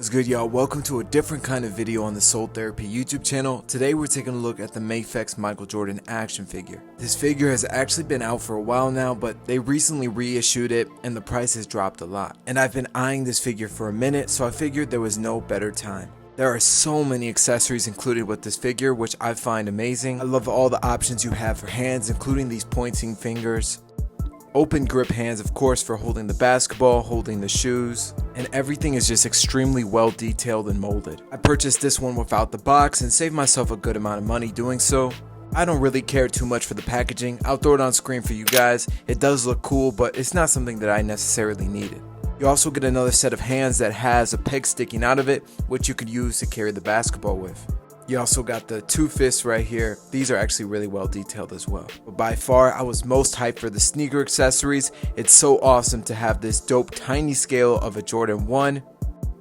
What's good, y'all? Welcome to a different kind of video on the Soul Therapy YouTube channel. Today we're taking a look at the Mafex Michael Jordan action figure. This figure has actually been out for a while now, but they recently reissued it and the price has dropped a lot. And I've been eyeing this figure for a minute, so I figured there was no better time. There are so many accessories included with this figure, which I find amazing. I love all the options you have for hands, including these pointing fingers. Open grip hands, of course, for holding the basketball, holding the shoes, and everything is just extremely well detailed and molded. I purchased this one without the box and saved myself a good amount of money doing so. I don't really care too much for the packaging. I'll throw it on screen for you guys. It does look cool, but it's not something that I necessarily needed. You also get another set of hands that has a peg sticking out of it, which you could use to carry the basketball with. You also got the two fists right here. These are actually really well detailed as well. But by far, I was most hyped for the sneaker accessories. It's so awesome to have this dope tiny scale of a Jordan 1,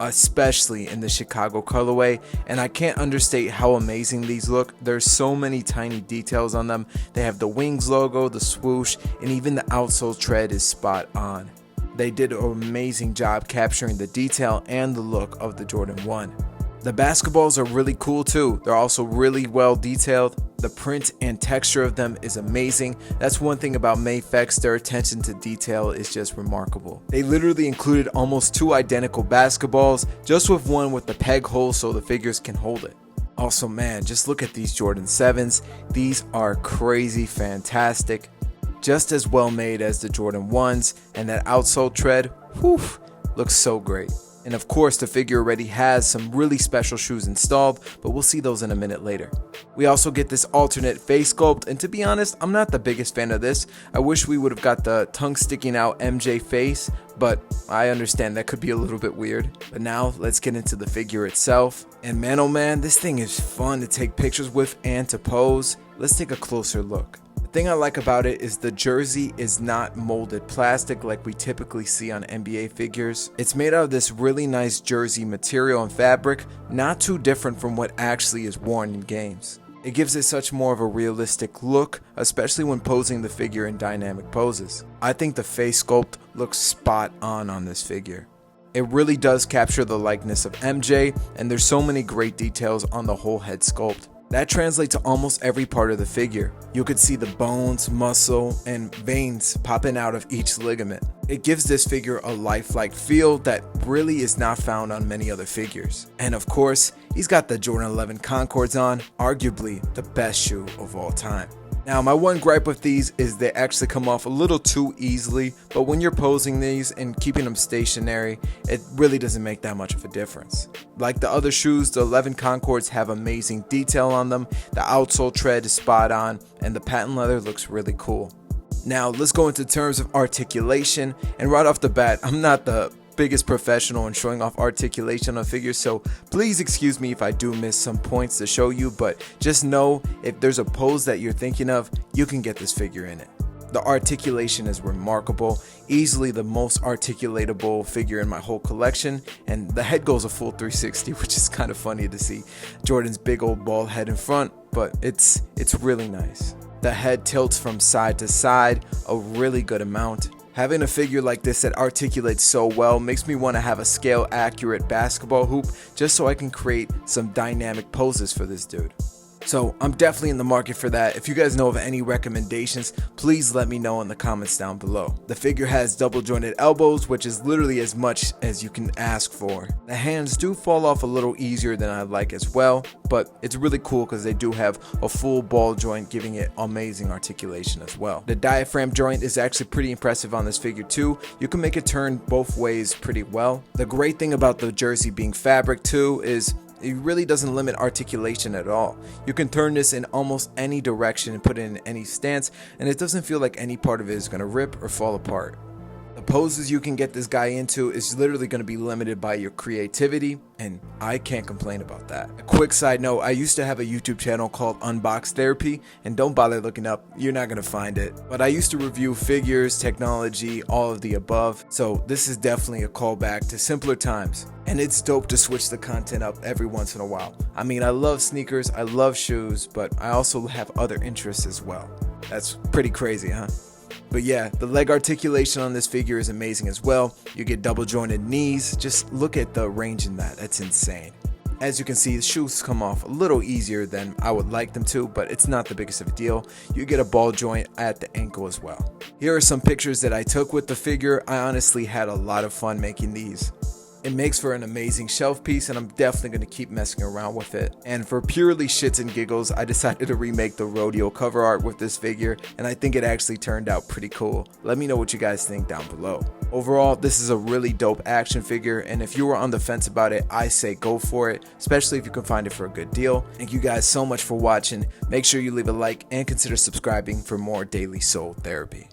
especially in the Chicago colorway. And I can't understate how amazing these look. There's so many tiny details on them. They have the wings logo, the swoosh, and even the outsole tread is spot on. They did an amazing job capturing the detail and the look of the Jordan 1. The basketballs are really cool too. They're also really well detailed. The print and texture of them is amazing. That's one thing about Mafex, their attention to detail is just remarkable. They literally included almost two identical basketballs, just with one with the peg hole so the figures can hold it. Also, man, just look at these Jordan 7s. These are crazy fantastic. Just as well made as the Jordan 1s, and that outsole tread, whew, looks so great. And of course, the figure already has some really special shoes installed, but we'll see those in a minute later. We also get this alternate face sculpt, and to be honest, I'm not the biggest fan of this. I wish we would have got the tongue sticking out MJ face, but I understand that could be a little bit weird. But now, let's get into the figure itself. And man, oh man, this thing is fun to take pictures with and to pose. Let's take a closer look. The thing I like about it is the jersey is not molded plastic like we typically see on NBA figures. It's made out of this really nice jersey material and fabric, not too different from what actually is worn in games. It gives it such more of a realistic look, especially when posing the figure in dynamic poses. I think the face sculpt looks spot on this figure. It really does capture the likeness of MJ, and there's so many great details on the whole head sculpt. That translates to almost every part of the figure. You could see the bones, muscle, and veins popping out of each ligament. It gives this figure a lifelike feel that really is not found on many other figures. And of course, he's got the Jordan 11 Concords on, arguably the best shoe of all time. Now, my one gripe with these is they actually come off a little too easily, but when you're posing these and keeping them stationary, it really doesn't make that much of a difference. Like the other shoes, the 11 Concords have amazing detail on them, the outsole tread is spot on, and the patent leather looks really cool. Now, let's go into terms of articulation, and right off the bat, I'm not the biggest professional in showing off articulation on figures, so please excuse me if I do miss some points to show you, but just know if there's a pose that you're thinking of, you can get this figure in it. The articulation is remarkable, easily the most articulatable figure in my whole collection, and the head goes a full 360, which is kind of funny to see Jordan's big old bald head in front, but it's really nice. The head tilts from side to side a really good amount. Having a figure like this that articulates so well makes me want to have a scale accurate basketball hoop just so I can create some dynamic poses for this dude. So I'm definitely in the market for that. If you guys know of any recommendations, please let me know in the comments down below. The figure has double jointed elbows, which is literally as much as you can ask for. The hands do fall off a little easier than I like as well, but it's really cool because they do have a full ball joint, giving it amazing articulation as well. The diaphragm joint is actually pretty impressive on this figure too. You can make it turn both ways pretty well. The great thing about the jersey being fabric too is it really doesn't limit articulation at all. You can turn this in almost any direction and put it in any stance, and it doesn't feel like any part of it is going to rip or fall apart. The poses you can get this guy into is literally going to be limited by your creativity, and I can't complain about that. A quick side note, I used to have a YouTube channel called Unbox Therapy, and don't bother looking up, you're not going to find it. But I used to review figures, technology, all of the above, so this is definitely a callback to simpler times. And it's dope to switch the content up every once in a while. I mean, I love sneakers, I love shoes, but I also have other interests as well. That's pretty crazy, huh? But yeah, the leg articulation on this figure is amazing as well. You get double jointed knees. Just look at the range in that. That's insane. As you can see, the shoes come off a little easier than I would like them to, but it's not the biggest of a deal. You get a ball joint at the ankle as well. Here are some pictures that I took with the figure. I honestly had a lot of fun making these. It makes for an amazing shelf piece, and I'm definitely going to keep messing around with it. And for purely shits and giggles, I decided to remake the rodeo cover art with this figure, and I think it actually turned out pretty cool. Let me know what you guys think down below. Overall, this is a really dope action figure, and if you were on the fence about it, I say go for it, especially if you can find it for a good deal. Thank you guys so much for watching. Make sure you leave a like and consider subscribing for more daily soul therapy.